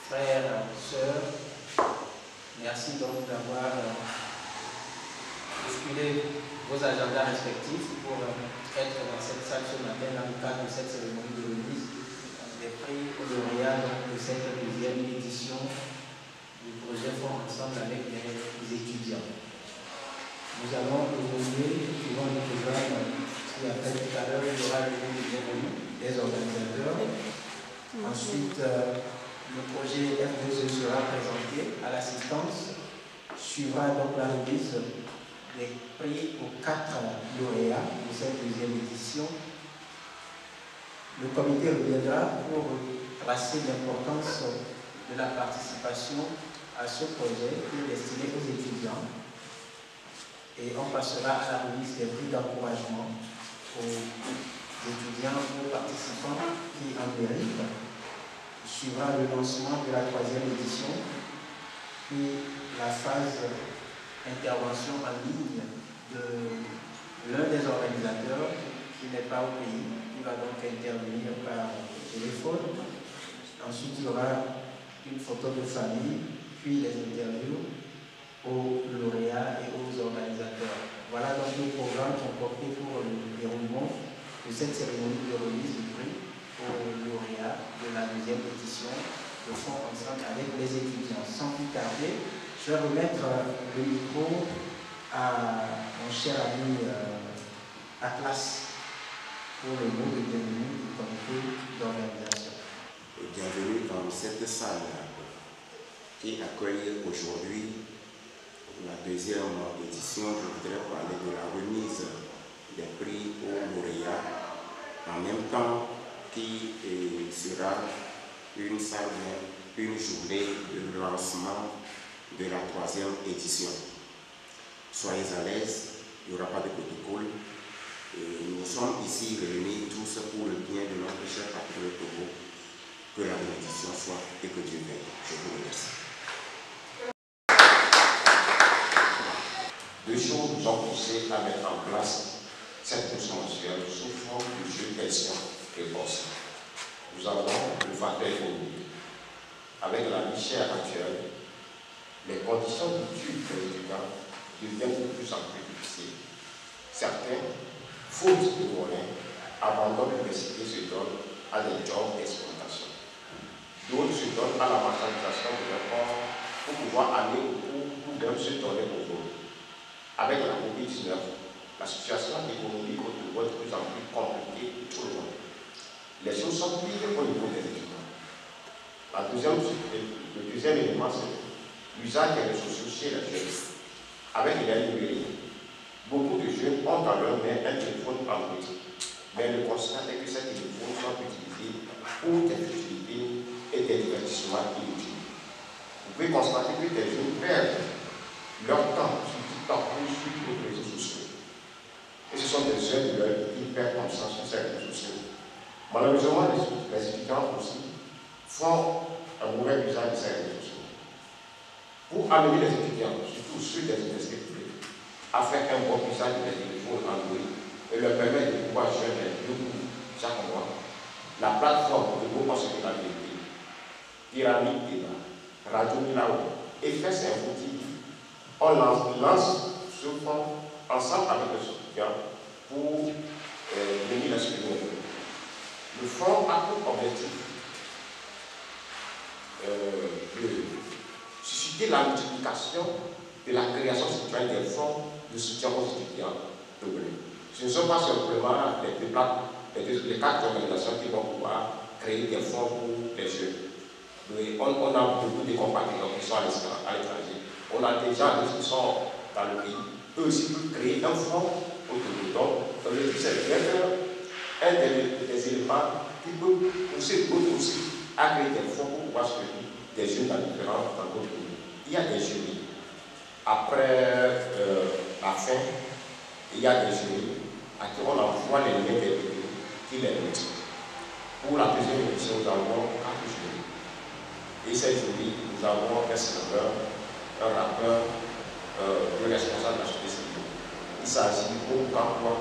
frères, sœurs, merci donc d'avoir bousculé vos agendas respectifs pour être dans cette salle ce matin dans le cadre de cette cérémonie de remise des prix aux lauréats de cette deuxième édition du projet Fonds Ensemble avec les étudiants. Nous allons évoluer suivant le programme qui a fait tout à l'heure. Il y aura le bienvenue des organisateurs. Ensuite, le projet F2E sera présenté à l'assistance. Suivra donc la remise des prix aux 4 lauréats de cette deuxième édition. Le comité reviendra pour tracer l'importance de la participation à ce projet qui est destiné aux étudiants. Et on passera à la remise des prix d'encouragement aux étudiants, aux participants qui en méritent. Suivra le lancement de la 3e édition, puis la phase intervention en ligne de l'un des organisateurs qui n'est pas au pays, qui va donc intervenir par téléphone. Ensuite, il y aura une photo de famille, puis les interviews aux lauréats et aux organisateurs. Voilà donc le programme comporté pour le déroulement de cette cérémonie de remise du prix aux lauréats de la deuxième édition de Fonds Ensemble avec les étudiants. Sans plus tarder, je vais remettre le micro à mon cher ami Atlas pour le mot de bienvenue du comité d'organisation. Bienvenue dans cette salle qui accueille aujourd'hui la deuxième édition. Je voudrais parler de la remise des prix aux lauréats, en même temps qui sera une journée de lancement de la 3e édition. Soyez à l'aise, il n'y aura pas de protocole. Nous sommes ici réunis tous pour le bien de notre cher patron Togo. Que la bénédiction soit et que Dieu veille. Je vous remercie. Deux choses nous ont poussé à mettre en place cette bourse mensuelle sous forme de jeu questions-réponses. Nous avons le facteur économique. Avec la vie chère actuelle, les conditions d'études des étudiants deviennent de plus en plus difficiles. Certains, faute de moyens, abandonnent l'université et se donnent à des jobs d'exploitation. D'autres se donnent à la marchandisation de leur corps pour pouvoir aller au cours ou même se donner au vol. Avec la COVID-19, la situation économique au Togo est de plus en plus compliquée pour tout le monde. Les choses sont pires au niveau des étudiants. Le deuxième élément, c'est l'usage des réseaux sociaux chez les jeunes. Avec les numériques, beaucoup de jeunes ont dans leur main un téléphone Android. Mais le constat est que ces téléphones sont utilisés pour des utilités et des divertissements inutiles. Vous pouvez constater que des jeunes perdent leur temps sur TikTok ou sur d'autres réseaux sociaux. Et ce sont des jeunes de leur vie qui perdent comme ça sur ces réseaux sociaux. Malheureusement, les étudiants aussi font un mauvais usage de ces réseaux sociaux. Pour amener les étudiants, surtout ceux des universités publiques, à faire un bon usage des téléphones Android et leur permettre de pouvoir jouer les 2 cours chaque mois, la plateforme de Groupe Enseignement de la Vérité, Pyramide Débat, Radio Milao et FES Info TV, on lance ce fonds ensemble avec les étudiants pour venir la supérieur. Le fonds a pour objectif de susciter la multiplication de la création citoyenne des fonds de soutien aux étudiants togolais. Ce ne sont pas simplement les 4 organisations qui vont pouvoir créer des fonds pour les jeunes. On a beaucoup de compatriotes qui sont à l'étranger. On a des gens qui sont dans le pays. Eux aussi peuvent créer un fonds au Togo. Donc, le but, c'est d'être un des éléments qui peut pousser d'autres aussi à créer des fonds pour pouvoir soutenir des jeunes dans différents endroits. Il y a des jeunes. Après la fin, il y a des jeunes à qui on envoie les liens des vidéos qui les mettent. Pour la deuxième édition, nous avons 4 jeunes. Et ces jeunes, nous avons un sénateur, un rappeur, un responsable de la société civile. Il s'agit pour Campois,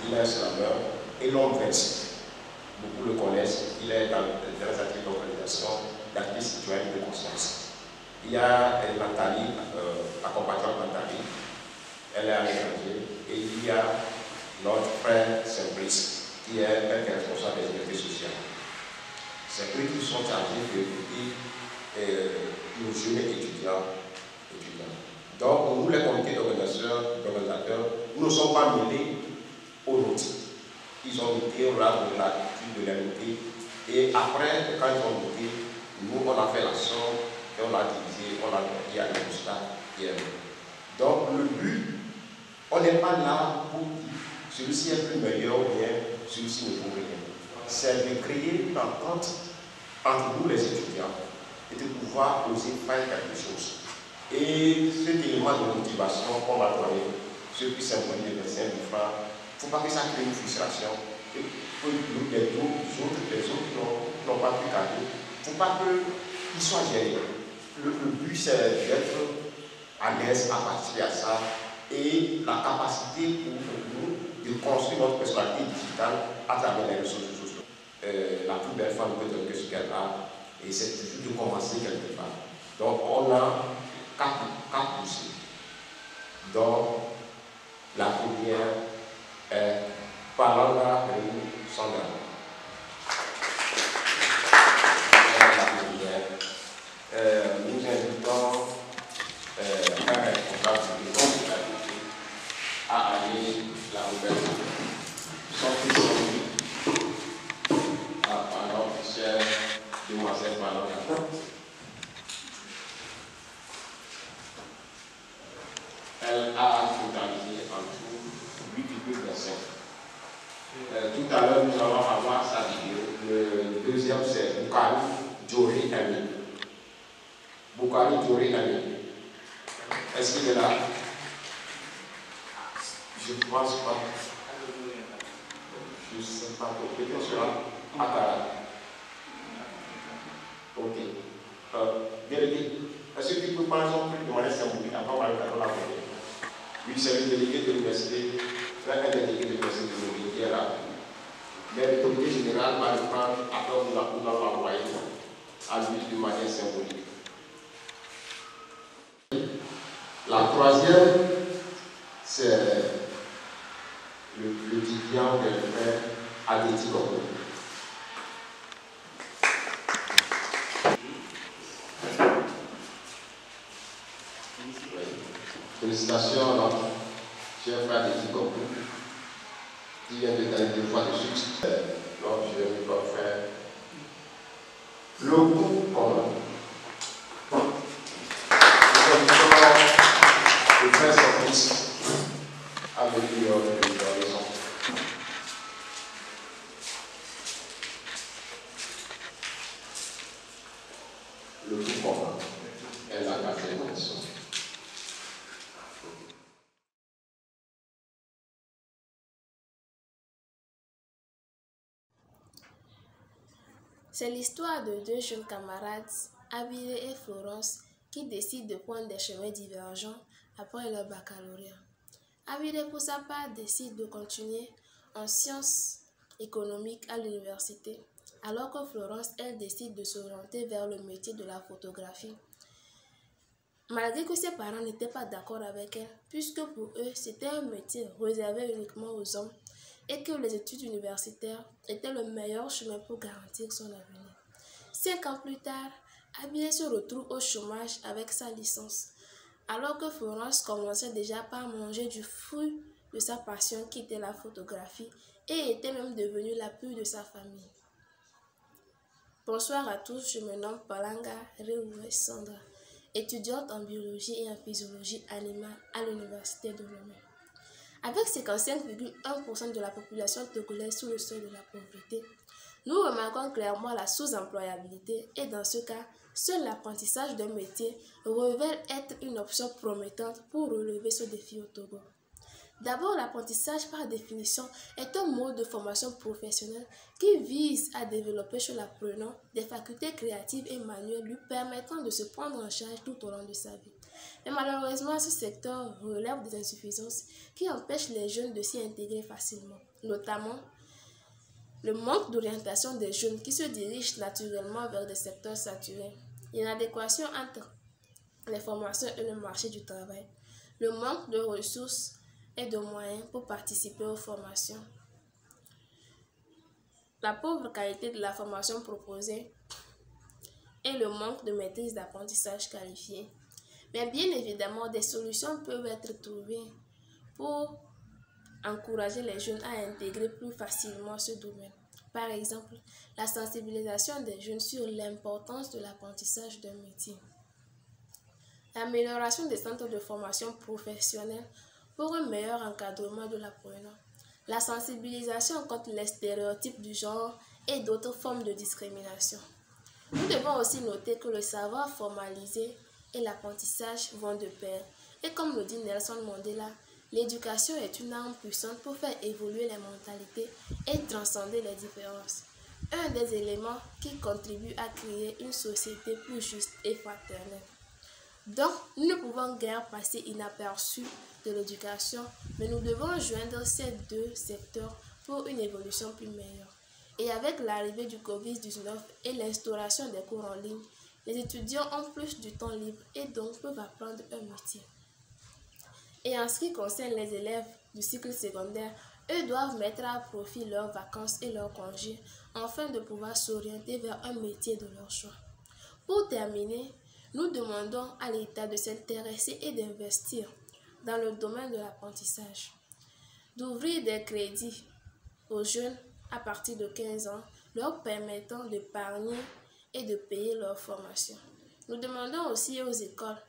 il est un sénateur, et l'homme 26. Beaucoup le connaissent, il est dans les activités d'organisation d'activité citoyenne de conscience. Il y a Nathalie, la compatriote Nathalie, elle est à l'étranger, et il y a notre frère Simplice, qui est un responsable des activités sociales. C'est eux qui sont chargés d'écouter nos jeunes étudiants. Donc, nous, les comités d'organisateurs, nous ne sommes pas mêlés aux notes. Ils ont noté, on a donné l'attitude de les noter. Et après, quand ils ont noté, nous, on a fait la somme et on a divisé, on a dit à le constat. Donc, le but, on n'est pas là pour dire celui-ci est plus meilleur ou bien celui-ci ne vaut rien. C'est de créer une entente entre nous, les étudiants, et de pouvoir oser faire quelque chose. Et cet élément de motivation qu'on va donner, ceux qui s'imposent de 25 000 francs, il ne faut pas que ça crée une frustration. Et pour les autres qui n'ont pas pu gagner, il ne faut pas qu'ils soient gênés. Le but, c'est d'être à l'aise à participer à ça et la capacité pour nous de construire notre personnalité digitale à travers les réseaux sociaux. La plus belle femme peut donner ce qu'elle a et c'est toujours de commencer quelque part. Donc, on a quatre poussées. Donc, la première est Palanga Réu Sandra. Nous invitons un responsable du gouvernement à aller la nouvelle son fils pendant officiel demoiselle Palanga. Elle a totalisé en tout 8,25. Tout à l'heure, nous allons avoir sa vidéo. Le deuxième, c'est Boukari Djori Ami. Boukari Djori Ami. Est-ce qu'il est là? Je ne pense pas. Je ne sais pas. Peut-être sera à Kara. Ok. Délégué, est-ce que tu peux prendre son truc de manière symbolique? Après, on va le faire la volée. Oui, c'est le délégué de l'université. Un délégué de l'université de l'Université qui est là. Mais le comité général va le prendre. Après, nous allons l'envoyer à lui de manière symbolique. La troisième, c'est le étudiant de frère Adeti Gogo. Félicitations à notre cher frère Adeti Gogo, qui vient de gagner 2 fois de succès. Donc, je vais me faire le coup commun. Le frère Simplice a venu dans les enfants. Le coup commun est la quatrième mention. C'est l'histoire de deux jeunes camarades, Abile et Florence, qui décident de prendre des chemins divergents après leur baccalauréat. Abile, pour sa part, décide de continuer en sciences économiques à l'université, alors que Florence, elle, décide de s'orienter vers le métier de la photographie. Malgré que ses parents n'étaient pas d'accord avec elle, puisque pour eux, c'était un métier réservé uniquement aux hommes, et que les études universitaires étaient le meilleur chemin pour garantir son avenir. 5 ans plus tard, Abile se retrouve au chômage avec sa licence, alors que Florence commençait déjà par manger du fruit de sa passion qui était la photographie et était même devenue la pure de sa famille. Bonsoir à tous, je me nomme Palanga Réu Sandra, étudiante en biologie et en physiologie animale à l'université de Lomé. Avec 55,1% de la population togolaise sous le seuil de la pauvreté, nous remarquons clairement la sous-employabilité et dans ce cas, seul l'apprentissage d'un métier révèle être une option promettante pour relever ce défi au Togo. D'abord, l'apprentissage par définition est un mode de formation professionnelle qui vise à développer chez l'apprenant des facultés créatives et manuelles lui permettant de se prendre en charge tout au long de sa vie. Mais malheureusement, ce secteur relève des insuffisances qui empêchent les jeunes de s'y intégrer facilement, notamment le manque d'orientation des jeunes qui se dirigent naturellement vers des secteurs saturés, l'inadéquation entre les formations et le marché du travail, le manque de ressources et de moyens pour participer aux formations, la pauvre qualité de la formation proposée et le manque de maîtrise d'apprentissage qualifié. Mais bien évidemment, des solutions peuvent être trouvées pour encourager les jeunes à intégrer plus facilement ce domaine. Par exemple, la sensibilisation des jeunes sur l'importance de l'apprentissage d'un métier. L'amélioration des centres de formation professionnelle pour un meilleur encadrement de l'apprenant. La sensibilisation contre les stéréotypes du genre et d'autres formes de discrimination. Nous devons aussi noter que le savoir formalisé et l'apprentissage vont de pair. Et comme le dit Nelson Mandela, l'éducation est une arme puissante pour faire évoluer les mentalités et transcender les différences. Un des éléments qui contribue à créer une société plus juste et fraternelle. Donc, nous ne pouvons guère passer inaperçus de l'éducation, mais nous devons joindre ces deux secteurs pour une évolution plus meilleure. Et avec l'arrivée du Covid-19 et l'instauration des cours en ligne, les étudiants ont plus du temps libre et donc peuvent apprendre un métier. Et en ce qui concerne les élèves du cycle secondaire, eux doivent mettre à profit leurs vacances et leurs congés afin de pouvoir s'orienter vers un métier de leur choix. Pour terminer, nous demandons à l'État de s'intéresser et d'investir dans le domaine de l'apprentissage, d'ouvrir des crédits aux jeunes à partir de 15 ans, leur permettant d'épargner et de payer leur formation. Nous demandons aussi aux écoles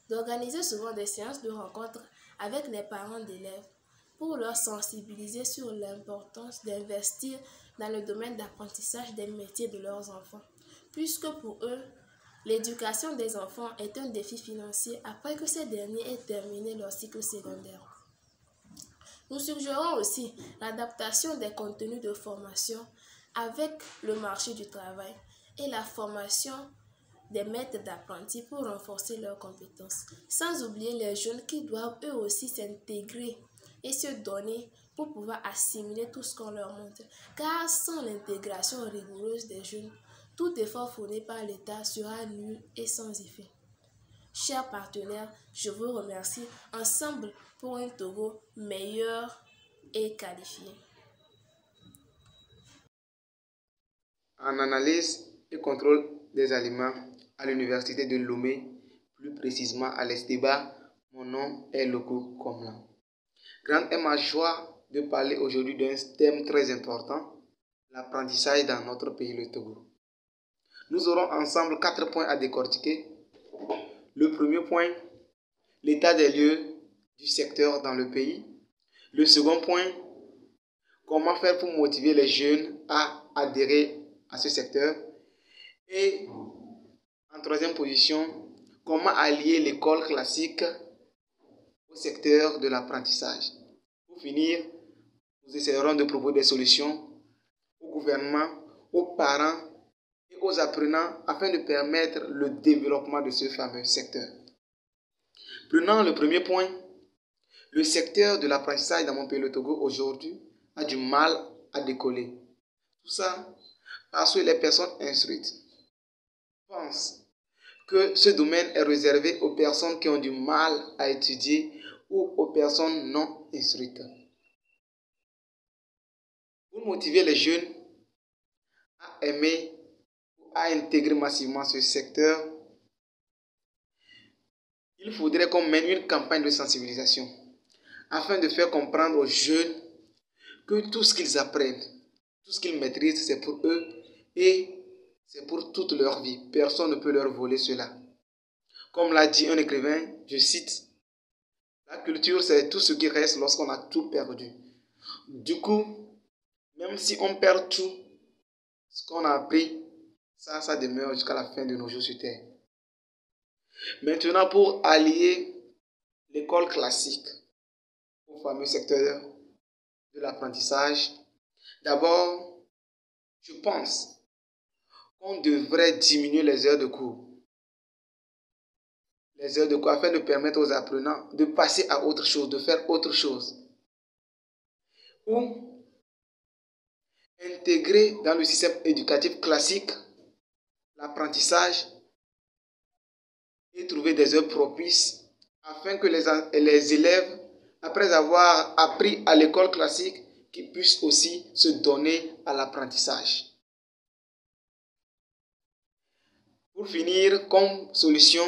d'organiser souvent des séances de rencontres avec les parents d'élèves pour leur sensibiliser sur l'importance d'investir dans le domaine d'apprentissage des métiers de leurs enfants, puisque pour eux, l'éducation des enfants est un défi financier après que ces derniers aient terminé leur cycle secondaire. Nous suggérons aussi l'adaptation des contenus de formation avec le marché du travail et la formation des maîtres d'apprentis pour renforcer leurs compétences, sans oublier les jeunes qui doivent eux aussi s'intégrer et se donner pour pouvoir assimiler tout ce qu'on leur montre. Car sans l'intégration rigoureuse des jeunes, tout effort fourni par l'État sera nul et sans effet. Chers partenaires, je vous remercie ensemble pour un Togo meilleur et qualifié. En analyse et contrôle des aliments à l'université de Lomé, plus précisément à l'Esteba, mon nom est Loko Komlan. Grande est ma joie de parler aujourd'hui d'un thème très important, l'apprentissage dans notre pays, le Togo. Nous aurons ensemble 4 points à décortiquer. Le premier point, l'état des lieux du secteur dans le pays. Le second point, comment faire pour motiver les jeunes à adhérer à ce secteur. Et en troisième position, comment allier l'école classique au secteur de l'apprentissage. Pour finir, nous essaierons de proposer des solutions au gouvernement, aux parents et aux apprenants afin de permettre le développement de ce fameux secteur. Prenant le premier point, le secteur de l'apprentissage dans mon pays, le Togo, aujourd'hui, a du mal à décoller. Tout ça parce que les personnes instruites pensent que ce domaine est réservé aux personnes qui ont du mal à étudier ou aux personnes non instruites. Pour motiver les jeunes à aimer, à intégrer massivement ce secteur, il faudrait qu'on mène une campagne de sensibilisation afin de faire comprendre aux jeunes que tout ce qu'ils apprennent, tout ce qu'ils maîtrisent, c'est pour eux et c'est pour toute leur vie. Personne ne peut leur voler cela. Comme l'a dit un écrivain, je cite, « La culture, c'est tout ce qui reste lorsqu'on a tout perdu. » Du coup, même si on perd tout ce qu'on a appris, ça demeure jusqu'à la fin de nos jours sur Terre. Maintenant, pour allier l'école classique au fameux secteur de l'apprentissage, d'abord, je pense qu'on devrait diminuer les heures de cours. Les heures de cours afin de permettre aux apprenants de passer à autre chose, de faire autre chose. Ou intégrer dans le système éducatif classique l'apprentissage et trouver des heures propices afin que les élèves, après avoir appris à l'école classique, qu'ils puissent aussi se donner à l'apprentissage. Pour finir, comme solution,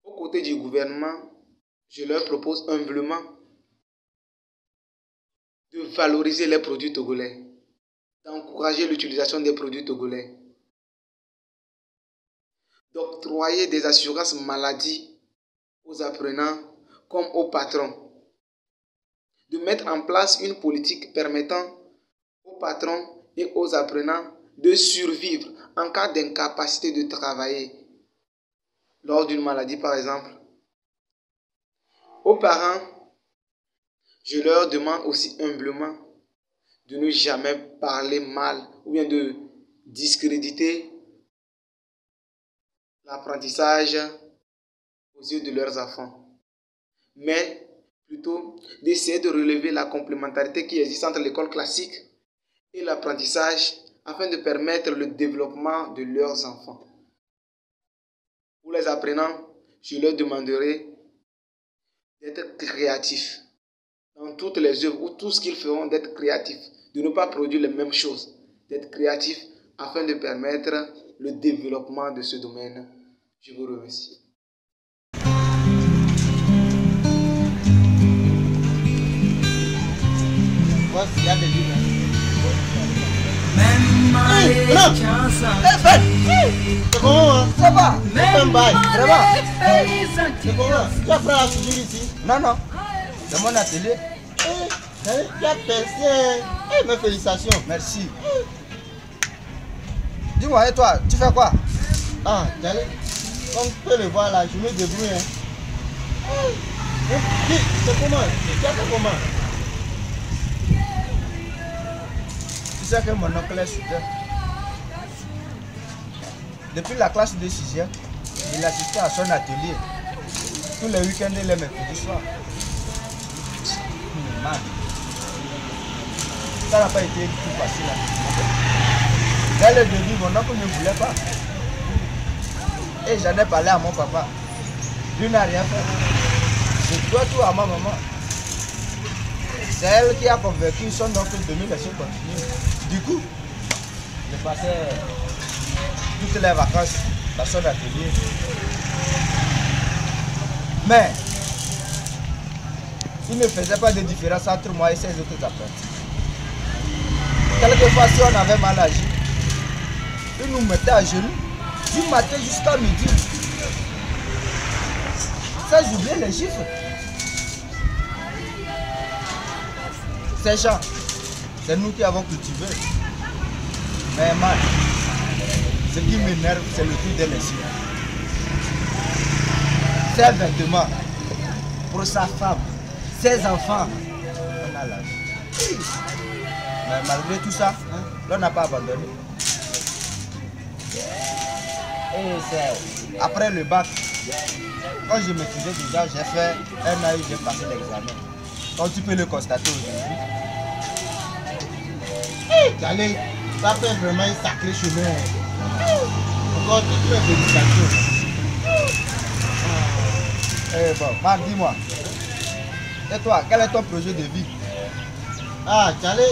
aux côtés du gouvernement, je leur propose humblement de valoriser les produits togolais, d'encourager l'utilisation des produits togolais, d'octroyer des assurances maladie aux apprenants comme aux patrons, de mettre en place une politique permettant aux patrons et aux apprenants de survivre en cas d'incapacité de travailler lors d'une maladie par exemple. Aux parents, je leur demande aussi humblement de ne jamais parler mal ou bien de discréditer l'apprentissage aux yeux de leurs enfants, mais plutôt d'essayer de relever la complémentarité qui existe entre l'école classique et l'apprentissage afin de permettre le développement de leurs enfants. Pour les apprenants, je leur demanderai d'être créatifs dans toutes les œuvres ou tout ce qu'ils feront, d'être créatifs, de ne pas produire les mêmes choses, d'être créatifs afin de permettre le développement de ce domaine. Je vous remercie. Il y a des livres. C'est comment? Ça va? C'est un bail. Vraiment? C'est comment? Tu apprends à soudure ici? Non, non. C'est mon atelier. Tu as percé. Mes félicitations. Merci. Dis-moi, et toi, tu fais quoi? Ah, j'allais. Comme tu peux le voir là, je me débrouille. C'est comment? Tu as fait comment? Tu sais que mon oncle est soudeur. Depuis la classe de 6e, il assistait à son atelier. Tous les week-ends et les mercredis soirs. Ça n'a pas été tout facile. Dès le début, mon oncle ne voulait pas. Et j'en ai parlé à mon papa. Lui n'a rien fait. Je dois tout à ma maman. C'est elle qui a convaincu son oncle de me laisser continuer. Du coup, je passais toutes les vacances dans son atelier. Mais, il ne faisait pas de différence entre moi et ses autres apprentis. Quelquefois, si on avait mal agi, il nous mettait à genoux du matin jusqu'à midi. Ça, j'oubliais les chiffres. Ces gens, c'est nous qui avons cultivé. Mais mal, ce qui m'énerve, c'est le truc de les chiffres. Ses vêtements, pour sa femme, ses enfants, on a l'âge. Mais malgré tout ça, l'on n'a pas abandonné. Et c'est après le bac, quand je maîtrisais déjà, j'ai fait un an et j'ai passé l'examen. Comme tu peux le constater aujourd'hui. Allez, ça fait vraiment un sacré chemin. Encore toutes les félicitations. Bon, dis-moi. Et toi, quel est ton projet de vie? Ah, Tchalé.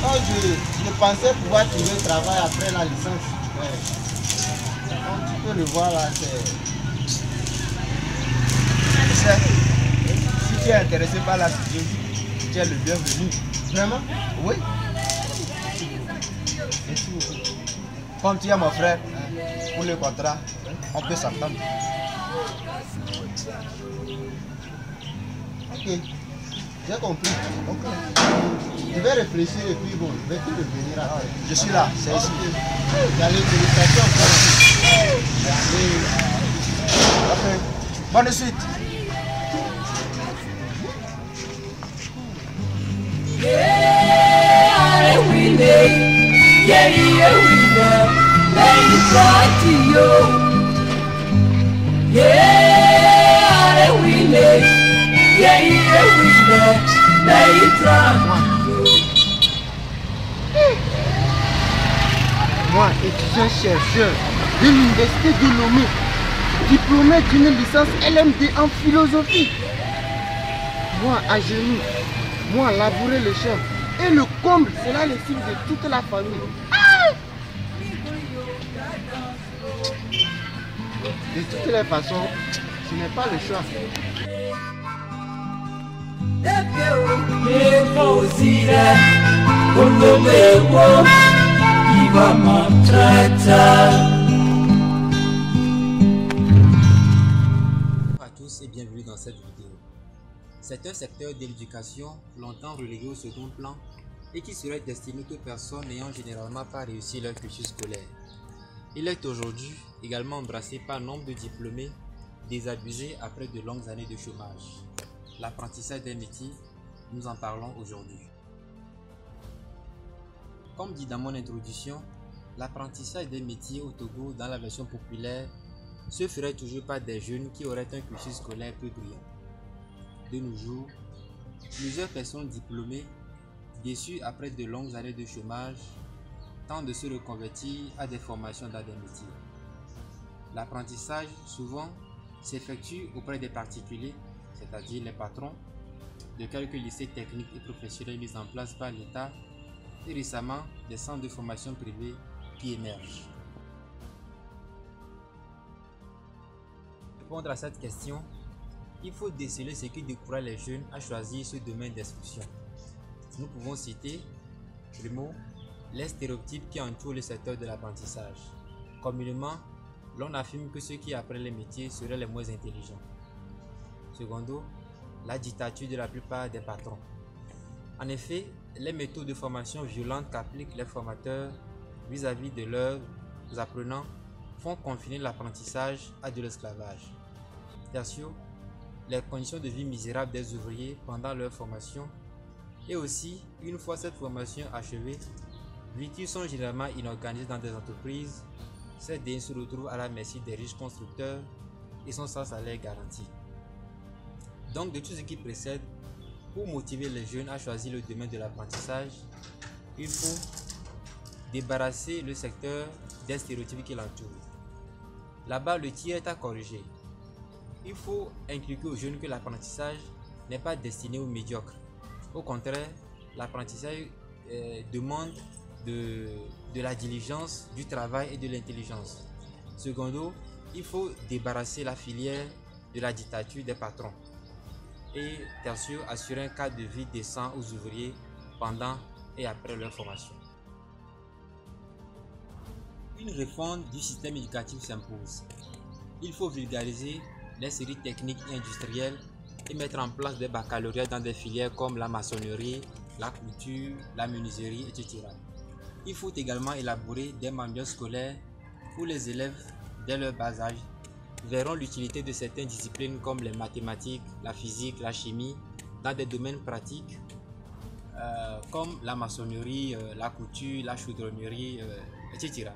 Je pensais pouvoir trouver le travail après la licence. Comme tu peux le voir là, c'est... Si tu es intéressé par la sociologie, tu es le bienvenu. Vraiment? Oui. Comme tu es mon frère, pour le contrat, on peut s'entendre. Ok, j'ai compris. Okay. Je vais réfléchir et puis bon, je vais te revenir après. Je suis là, c'est ici. J'allais félicitations encore. Ok, bonne suite. Yeah, ancien chercheur de l'université de Lomé, diplômé d'une licence LMD en philosophie. Moi, à genoux, moi, labourer le champ. Et le comble, c'est là le signe de toute la famille. De toutes les façons, ce n'est pas le choix. Bonjour à tous et bienvenue dans cette vidéo. C'est un secteur de l'éducation longtemps relégué au second plan et qui serait destiné aux personnes n'ayant généralement pas réussi leur cursus scolaire. Il est aujourd'hui également embrassé par nombre de diplômés désabusés après de longues années de chômage. L'apprentissage des métiers, nous en parlons aujourd'hui. Comme dit dans mon introduction, l'apprentissage des métiers au Togo dans la version populaire se ferait toujours par des jeunes qui auraient un cursus scolaire peu brillant. De nos jours, plusieurs personnes diplômées, déçues après de longues années de chômage, tentent de se reconvertir à des formations dans des métiers. L'apprentissage, souvent, s'effectue auprès des particuliers, c'est-à-dire les patrons, de quelques lycées techniques et professionnels mis en place par l'État et récemment des centres de formation privés qui émergent. Pour répondre à cette question, il faut déceler ce qui décourage les jeunes à choisir ce domaine d'instruction. Nous pouvons citer, primo, les stéréotypes qui entourent le secteur de l'apprentissage. Communément, l'on affirme que ceux qui apprennent les métiers seraient les moins intelligents. Secondo, la dictature de la plupart des patrons. En effet, les méthodes de formation violentes qu'appliquent les formateurs vis-à-vis de leurs apprenants font confiner l'apprentissage à de l'esclavage. Tertio, les conditions de vie misérables des ouvriers pendant leur formation et aussi, une fois cette formation achevée, vu qu'ils sont généralement inorganisés dans des entreprises, ces derniers se retrouvent à la merci des riches constructeurs et sont sans salaire garanti. Donc, de tout ce qui précède, pour motiver les jeunes à choisir le domaine de l'apprentissage, il faut débarrasser le secteur des stéréotypes qui l'entourent. Là-bas, le tir est à corriger. Il faut inculquer aux jeunes que l'apprentissage n'est pas destiné aux médiocres. Au contraire, l'apprentissage demande de la diligence, du travail et de l'intelligence. Secondo, il faut débarrasser la filière de la dictature des patrons. Et tertio, assurer un cadre de vie décent aux ouvriers pendant et après leur formation. Une réforme du système éducatif s'impose. Il faut vulgariser les séries techniques et industrielles et mettre en place des baccalauréats dans des filières comme la maçonnerie, la couture, la menuiserie, etc. Il faut également élaborer des manuels scolaires où les élèves, dès leur bas âge, verront l'utilité de certaines disciplines comme les mathématiques, la physique, la chimie, dans des domaines pratiques comme la maçonnerie, la couture, la chaudronnerie, etc.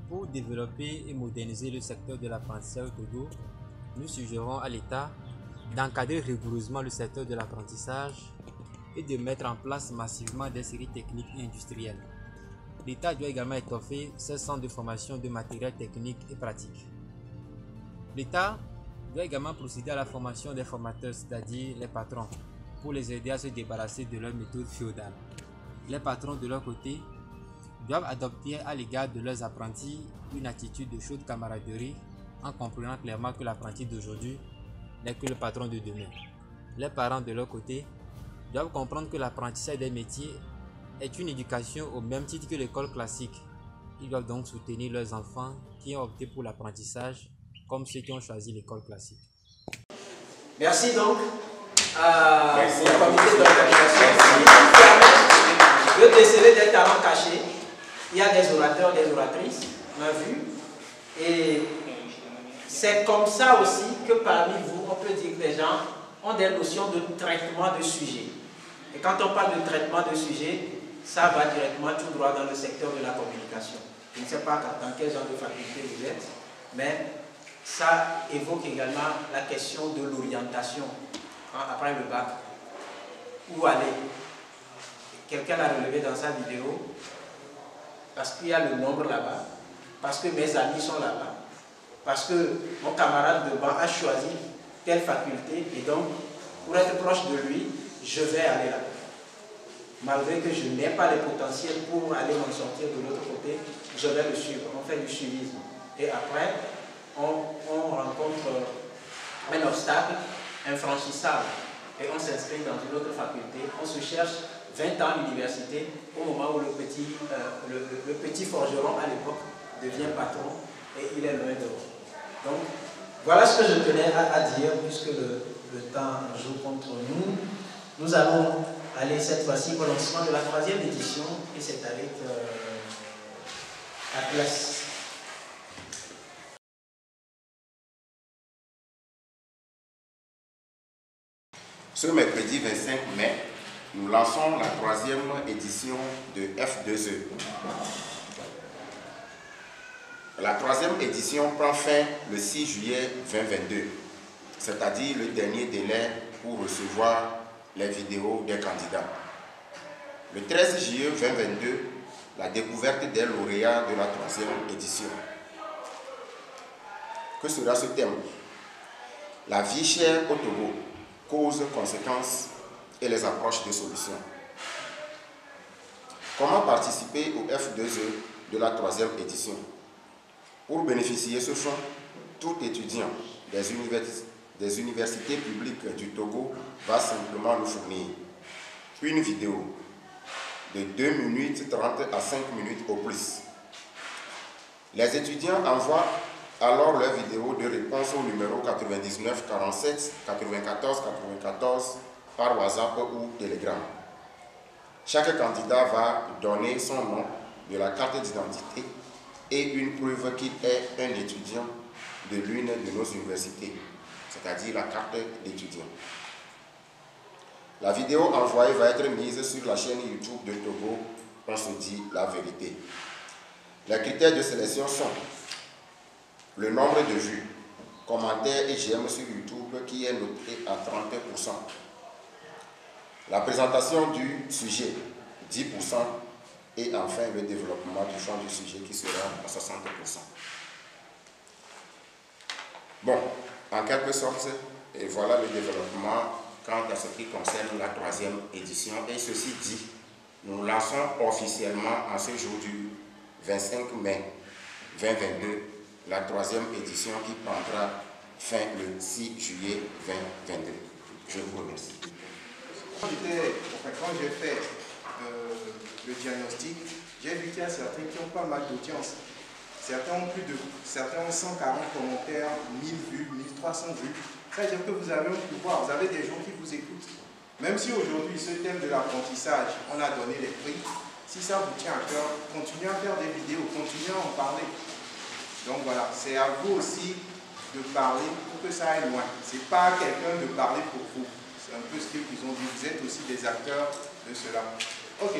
Pour développer et moderniser le secteur de l'apprentissage au Togo, nous suggérons à l'État d'encadrer rigoureusement le secteur de l'apprentissage et de mettre en place massivement des séries techniques et industrielles. L'État doit également étoffer ses centres de formation de matériel technique et pratique. L'État doit également procéder à la formation des formateurs, c'est-à-dire les patrons, pour les aider à se débarrasser de leurs méthodes féodales. Les patrons, de leur côté, doivent adopter à l'égard de leurs apprentis une attitude de chaude camaraderie en comprenant clairement que l'apprenti d'aujourd'hui n'est que le patron de demain. Les parents, de leur côté, doivent comprendre que l'apprentissage des métiers est une éducation au même titre que l'école classique. Ils doivent donc soutenir leurs enfants qui ont opté pour l'apprentissage comme ceux qui ont choisi l'école classique. Merci donc au comité d'organisation qui permet de déceler des talents cachés. Il y a des orateurs, des oratrices, on a vu. Et c'est comme ça aussi que parmi vous, on peut dire que les gens ont des notions de traitement de sujet. Et quand on parle de traitement de sujet, ça va directement tout droit dans le secteur de la communication. Je ne sais pas dans quel genre de faculté vous êtes, mais ça évoque également la question de l'orientation après le bac. Où aller? quelqu'un l'a relevé dans sa vidéo, parce qu'il y a le nombre là-bas, parce que mes amis sont là-bas, parce que mon camarade de banc a choisi telle faculté, et donc, pour être proche de lui, je vais aller là-bas. Malgré que je n'ai pas le potentiel pour aller m'en sortir de l'autre côté, je vais le suivre. On fait du suivisme. Et après, on rencontre un obstacle infranchissable et on s'inscrit dans une autre faculté. On se cherche 20 ans à l'université au moment où le petit forgeron à l'époque devient patron et il est loin dehors. Donc, voilà ce que je tenais à dire puisque le temps joue contre nous. Nous allons aller cette fois-ci au lancement de la 3e édition et c'est avec Atlas. Ce mercredi 25 mai, nous lançons la 3e édition de F2E. La 3e édition prend fin le 6 juillet 2022, c'est-à-dire le dernier délai pour recevoir les vidéos des candidats. Le 13 juillet 2022, la découverte des lauréats de la 3e édition. Que sera ce thème? La vie chère au Togo, causes, conséquences et les approches de solutions. Comment participer au F2E de la 3e édition? Pour bénéficier de ce fonds, tout étudiant des universités publiques du Togo va simplement nous fournir une vidéo de 2 minutes 30 à 5 minutes au plus. Les étudiants envoient alors leur vidéo de réponse au numéro 99 47 94 94 par WhatsApp ou Telegram. Chaque candidat va donner son nom, de la carte d'identité et une preuve qu'il est un étudiant de l'une de nos universités, c'est-à-dire la carte d'étudiant. La vidéo envoyée va être mise sur la chaîne YouTube de Togo, on se dit la vérité. Les critères de sélection sont le nombre de vues, commentaires et j'aime sur YouTube qui est noté à 30%. La présentation du sujet, 10%. Et enfin le développement du champ du sujet qui sera à 60%. Bon, en quelque sorte, et voilà le développement quant à ce qui concerne la 3e édition. Et ceci dit, nous lançons officiellement en ce jour du 25 mai 2022 la 3e édition qui prendra fin le 6 juillet 2022. Je vous remercie. Quand j'ai fait le diagnostic, j'ai vu qu'il y a certains qui ont pas mal d'audience. Certains ont 140 commentaires, 1000 vues, 1300 vues. Ça veut dire que vous avez un pouvoir, vous avez des gens qui vous écoutent. Même si aujourd'hui, ce thème de l'apprentissage, on a donné les prix, si ça vous tient à cœur, continuez à faire des vidéos, continuez à en parler. Donc voilà, c'est à vous aussi de parler pour que ça aille loin. Ce n'est pas à quelqu'un de parler pour vous. C'est un peu ce qu'ils vous ont dit. Vous êtes aussi des acteurs de cela. Ok.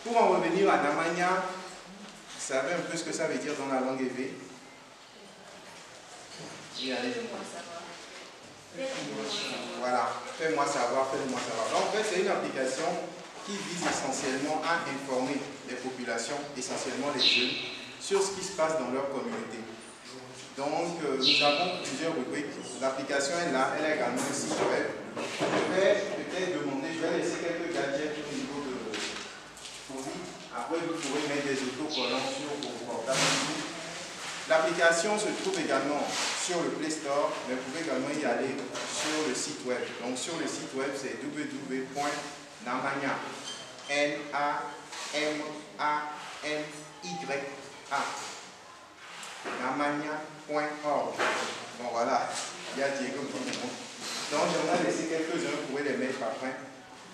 Pour en revenir à Namanya, vous savez un peu ce que ça veut dire dans la langue éveillée? Voilà, fais-moi savoir, fais-moi savoir. Donc en fait, c'est une application qui vise essentiellement à informer les populations, essentiellement les jeunes, sur ce qui se passe dans leur communauté. Donc nous avons plusieurs rubriques. L'application est là, elle a également un site web. Je vais peut-être demander, je vais laisser quelques gadgets au niveau de Covid. Après, vous pourrez mettre des autocollants sur vos portables. L'application se trouve également sur le Play Store, mais vous pouvez également y aller sur le site web. Donc sur le site web, c'est www.namanya, Namanya, namanya.org. Bon voilà, il y a Diego qui me montre. Donc j'aimerais laisser quelques-uns, vous pouvez les mettre après.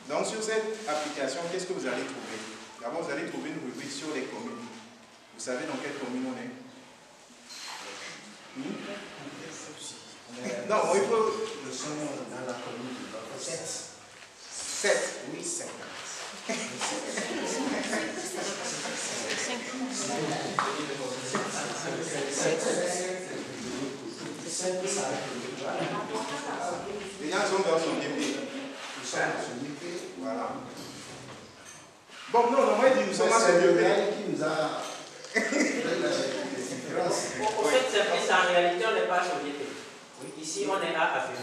Donc sur cette application, qu'est-ce que vous allez trouver? D'abord, vous allez trouver une rubrique sur les communes. Vous savez dans quelle commune on est? Non, il faut... Nous sommes dans la commune de 7. 7? Oui, 5. 7, les gens sont dans son début. Voilà. Bon, non, moi, il dit, nous sommes à C'est ce le degré. maire qui nous a fait la différence. Au fait, c'est plus en réalité, on n'est pas à Soviété. Ici, on est à Affaire.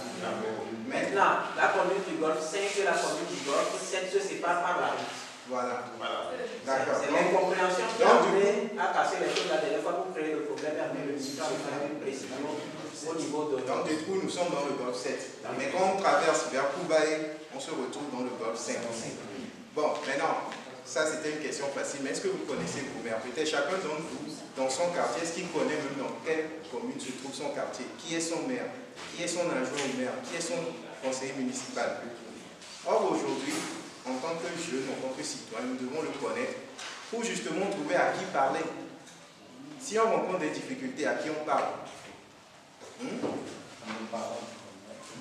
Maintenant, la commune du Golfe 5 et la commune du Golfe 7 se séparent par la route. Voilà. D'accord. C'est l'incompréhension qui a amené à casser les choses la dernière fois pour créer le problème et amener le ministre à faire une précision au niveau de... Donc, du coup, nous sommes dans le Golfe 7. Mais quand on traverse vers Koubaï, on se retrouve dans le Golfe 5. Bon, maintenant, ça c'était une question facile, mais est-ce que vous connaissez vos maires? Peut-être chacun d'entre vous, dans son quartier, est-ce qu'il connaît même dans quelle commune se trouve son quartier? Qui est son maire? Qui est son adjoint au maire? Qui est son conseiller municipal? Or, aujourd'hui, en tant que jeune, en tant que citoyen, nous devons le connaître pour justement trouver à qui parler. Si on rencontre des difficultés, à qui on parle?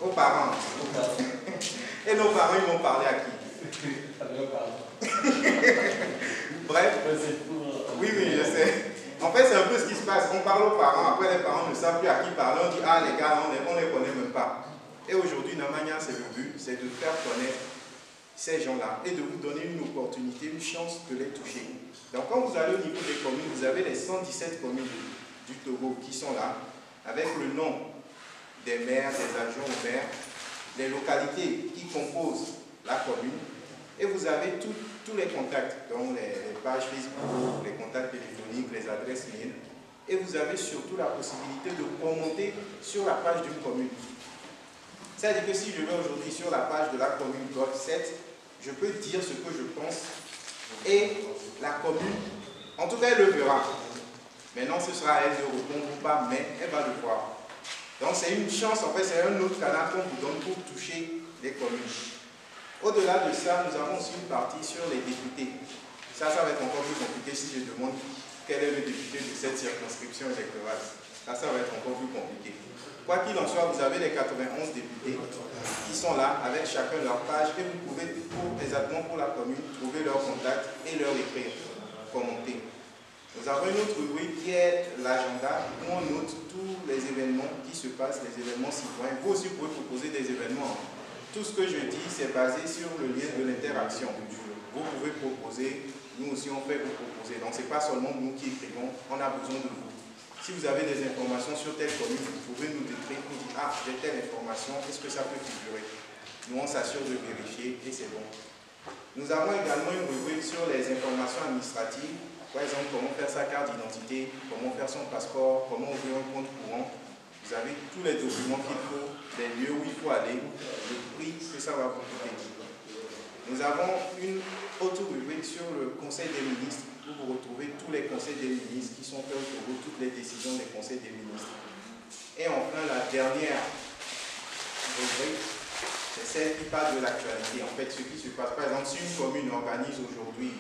Aux parents. Et nos parents, ils vont parler à qui? Bref, oui, je sais. En fait, c'est un peu ce qui se passe. On parle aux parents, après les parents ne savent plus à qui parler. On dit, ah les gars, on ne les connaît même pas. Et aujourd'hui, Namanya, c'est le but, c'est de faire connaître ces gens-là et de vous donner une opportunité, une chance de les toucher. Donc, quand vous allez au niveau des communes, vous avez les 117 communes du Togo qui sont là, avec le nom des maires, des adjoints aux maires, les localités qui composent la commune, et vous avez tous les contacts, donc les pages Facebook, les contacts téléphoniques, les adresses mail, et vous avez surtout la possibilité de commenter sur la page d'une commune. C'est-à-dire que si je vais aujourd'hui sur la page de la commune Golfe 7, je peux dire ce que je pense, et la commune, en tout cas, elle le verra. Maintenant, ce sera à elle de répondre ou pas, mais elle va le voir. Donc, c'est une chance, en fait, c'est un autre canal qu'on vous donne pour toucher les communes. Au-delà de ça, nous avons aussi une partie sur les députés. Ça va être encore plus compliqué si je demande quel est le député de cette circonscription électorale. Ça va être encore plus compliqué. Quoi qu'il en soit, vous avez les 91 députés qui sont là avec chacun leur page et vous pouvez, exactement pour la commune, trouver leurs contacts et leur écrire, commenter. Nous avons une autre rubrique qui est l'agenda où on note tous les événements qui se passent, les événements citoyens. Vous aussi, vous pouvez proposer des événements. Tout ce que je dis, c'est basé sur le lien de l'interaction. Vous pouvez proposer, nous aussi on fait vous proposer. Donc ce n'est pas seulement nous qui écrivons, on a besoin de vous. Si vous avez des informations sur telle commune, vous pouvez nous décrire, nous dire, ah, j'ai telle information, est-ce que ça peut figurer? Nous on s'assure de vérifier et c'est bon. Nous avons également une rubrique sur les informations administratives. Par exemple, comment faire sa carte d'identité, comment faire son passeport, comment ouvrir un compte courant. Vous avez tous les documents qu'il faut, les lieux où il faut aller, le prix que ça va vous coûter. Nous avons une autre rubrique sur le Conseil des ministres, où vous retrouvez tous les conseils des ministres qui sont faits au Togo, toutes les décisions des conseils des ministres. Et enfin, la dernière rubrique, c'est celle qui parle de l'actualité. En fait, ce qui se passe, par exemple, si une commune organise aujourd'hui,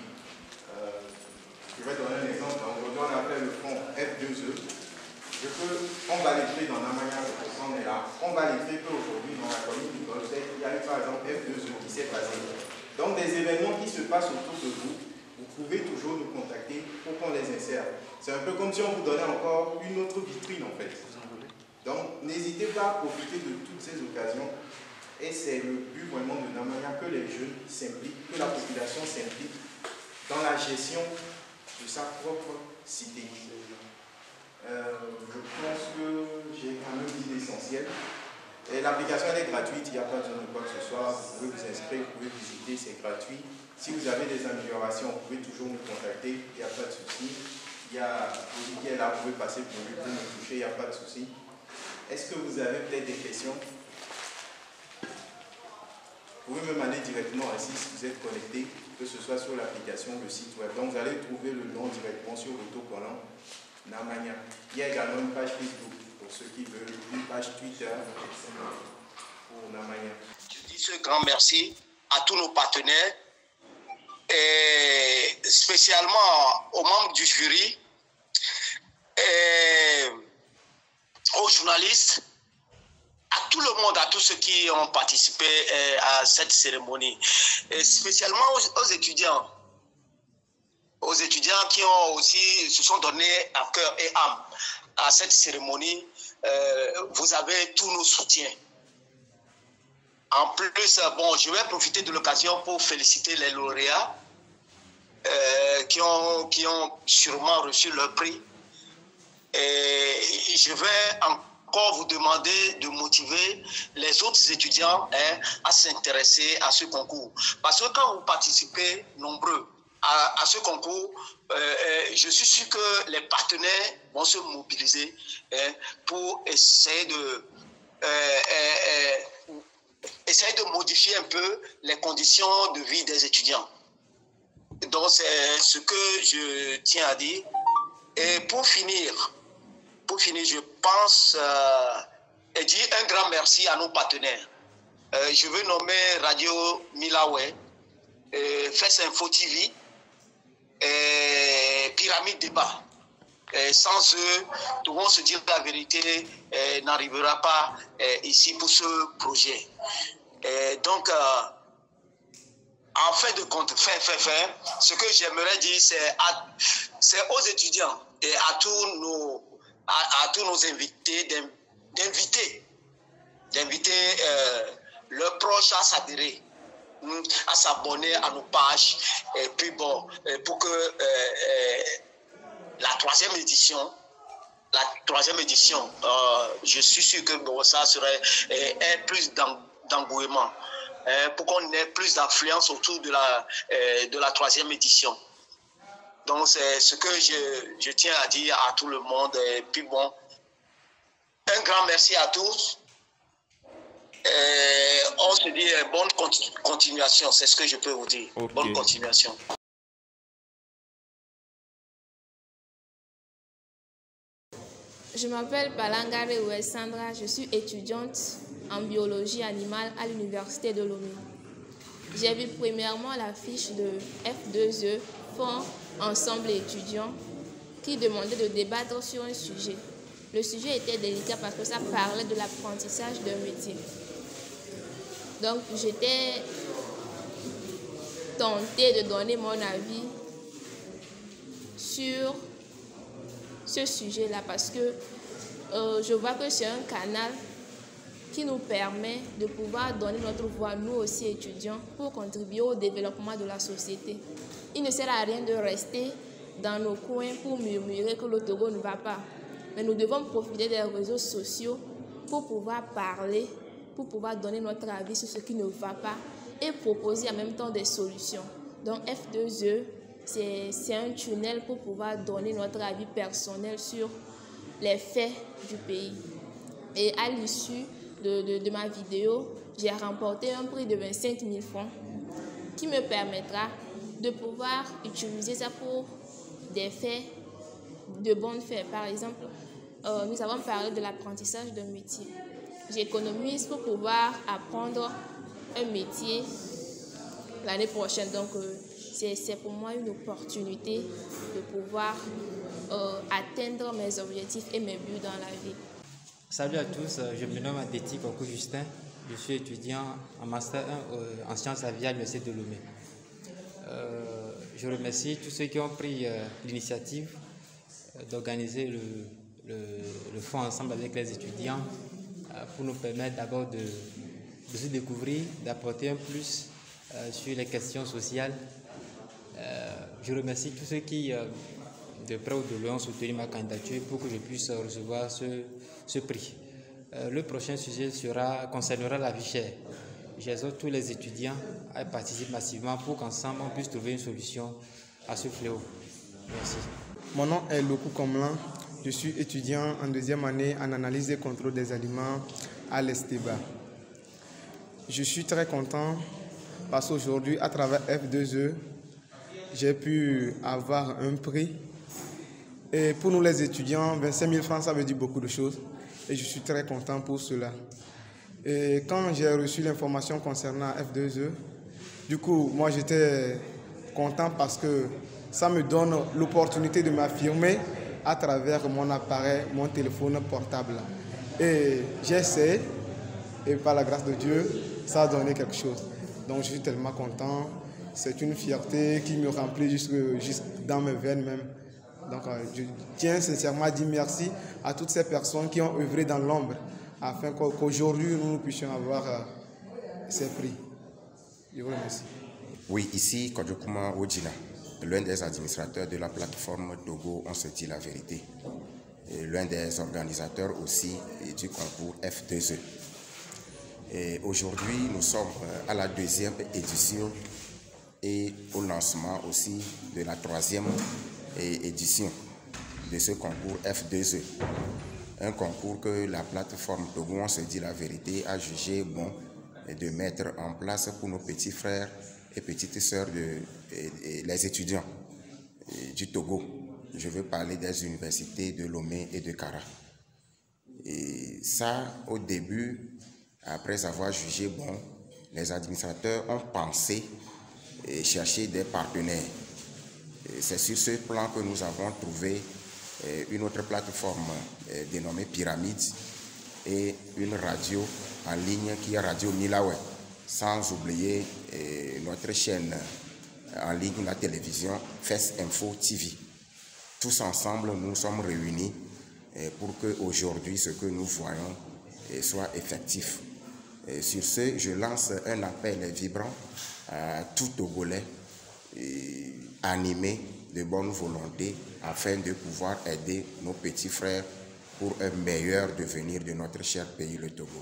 je vais donner un exemple, aujourd'hui on a fait le fonds F2E, on va l'écrire dans la manière dont on est là, on va l'écrire qu'aujourd'hui dans la commune du Golfe, il y a eu par exemple F2E qui s'est passé. Donc des événements qui se passent autour de vous, vous pouvez toujours nous contacter pour qu'on les insère. C'est un peu comme si on vous donnait encore une autre vitrine en fait. Donc n'hésitez pas à profiter de toutes ces occasions et c'est le but vraiment de Namanya que les jeunes s'impliquent, que la population s'implique dans la gestion de sa propre cité. Je pense que j'ai quand même dit l'essentiel. L'application elle est gratuite, il n'y a pas besoin de quoi que ce soit. Vous pouvez vous inscrire, vous pouvez visiter, c'est gratuit. Si vous avez des améliorations, vous pouvez toujours nous contacter, il n'y a pas de souci. Il y a Oli qui est là, vous pouvez passer pour lui, pour nous toucher, il n'y a pas de souci. Est-ce que vous avez peut-être des questions? Vous pouvez même aller directement ici si vous êtes connecté, que ce soit sur l'application, le site web. Donc vous allez trouver le nom directement sur l'autocollant Namanya. Il y a également une page Facebook pour ceux qui veulent, une page Twitter pour Namanya. Je dis ce grand merci à tous nos partenaires et spécialement aux membres du jury et aux journalistes, à tout le monde, à tous ceux qui ont participé à cette cérémonie, et spécialement aux étudiants. Aux étudiants qui ont aussi se sont donnés à cœur et âme à cette cérémonie, vous avez tous nos soutiens. En plus, bon, je vais profiter de l'occasion pour féliciter les lauréats qui ont sûrement reçu leur prix. Et je vais encore vous demander de motiver les autres étudiants à s'intéresser à ce concours. Parce que quand vous participez nombreux à ce concours, je suis sûr que les partenaires vont se mobiliser pour essayer de modifier un peu les conditions de vie des étudiants. Donc, c'est ce que je tiens à dire. Et pour finir, je pense et dire un grand merci à nos partenaires. Je veux nommer Radio Milaway, Fes Info TV, Pyramide Débat. Sans eux, tout le monde se dire la vérité n'arrivera pas ici pour ce projet. Donc, en fin de compte, ce que j'aimerais dire, c'est aux étudiants et à tous nos invités d'inviter leurs proches à s'adhérer, à s'abonner à nos pages, et puis bon, pour que la troisième édition, je suis sûr que bon, ça serait plus d'engouement, pour qu'on ait plus d'affluence autour de la troisième édition. Donc c'est ce que je tiens à dire à tout le monde. Et puis bon, un grand merci à tous. Et on se dit bonne continuation, c'est ce que je peux vous dire. Okay. Bonne continuation. Je m'appelle Palangare Ouessandra, je suis étudiante en biologie animale à l'université de Lomé. J'ai vu premièrement l'affiche de F2E, Fonds Ensemble étudiants, qui demandait de débattre sur un sujet. Le sujet était délicat parce que ça parlait de l'apprentissage d'un métier. Donc j'étais tentée de donner mon avis sur ce sujet-là parce que je vois que c'est un canal qui nous permet de pouvoir donner notre voix, nous aussi étudiants, pour contribuer au développement de la société. Il ne sert à rien de rester dans nos coins pour murmurer que le Togo ne va pas. Mais nous devons profiter des réseaux sociaux pour pouvoir parler, pour pouvoir donner notre avis sur ce qui ne va pas et proposer en même temps des solutions. Donc F2E, c'est un tunnel pour pouvoir donner notre avis personnel sur les faits du pays. Et à l'issue de ma vidéo, j'ai remporté un prix de 25 000 francs qui me permettra de pouvoir utiliser ça pour des faits, de bons faits. Par exemple, nous avons parlé de l'apprentissage d'un métier. J'économise pour pouvoir apprendre un métier l'année prochaine. Donc, c'est pour moi une opportunité de pouvoir atteindre mes objectifs et mes buts dans la vie. Salut à tous, je me nomme Adeti Koko Justin. Je suis étudiant en Master 1 en sciences aviales à l'Université de Lomé. Je remercie tous ceux qui ont pris l'initiative d'organiser le fonds ensemble avec les étudiants pour nous permettre d'abord de se découvrir, d'apporter un plus sur les questions sociales. Je remercie tous ceux qui, de près ou de loin, ont soutenu ma candidature pour que je puisse recevoir ce prix. Le prochain sujet concernera la vie chère. J'exhorte tous les étudiants à participer massivement pour qu'ensemble on puisse trouver une solution à ce fléau. Merci. Mon nom est Loku Komlan. Je suis étudiant en deuxième année en analyse et contrôle des aliments à l'ESTEBA. Je suis très content parce qu'aujourd'hui, à travers F2E, j'ai pu avoir un prix. Et pour nous les étudiants, 25 000 francs, ça veut dire beaucoup de choses. Et je suis très content pour cela. Et quand j'ai reçu l'information concernant F2E, du coup, moi j'étais content parce que ça me donne l'opportunité de m'affirmer à travers mon appareil, mon téléphone portable. Et j'essaie, et par la grâce de Dieu, ça a donné quelque chose. Donc je suis tellement content. C'est une fierté qui me remplit jusque dans mes veines même. Donc je tiens sincèrement à dire merci à toutes ces personnes qui ont œuvré dans l'ombre afin qu'aujourd'hui nous puissions avoir ces prix. Je vous remercie. Oui, ici Kodjokuma Ojina, l'un des administrateurs de la plateforme Togo, on se dit la vérité. L'un des organisateurs aussi du concours F2E. Aujourd'hui, nous sommes à la 2e édition et au lancement aussi de la 3e édition de ce concours F2E. Un concours que la plateforme Togo, on se dit la vérité, a jugé bon de mettre en place pour nos petits frères et petites sœurs, les étudiants du Togo. Je veux parler des universités de Lomé et de Kara. Et ça, au début, après avoir jugé bon, les administrateurs ont pensé chercher des partenaires. C'est sur ce plan que nous avons trouvé une autre plateforme dénommée Pyramide et une radio en ligne qui est Radio Milawe, sans oublier notre chaîne en ligne, la télévision FES Info TV. Tous ensemble, nous sommes réunis pour que aujourd'hui ce que nous voyons soit effectif. Sur ce, je lance un appel vibrant à tout Togolais animé de bonne volonté afin de pouvoir aider nos petits frères pour un meilleur devenir de notre cher pays, le Togo.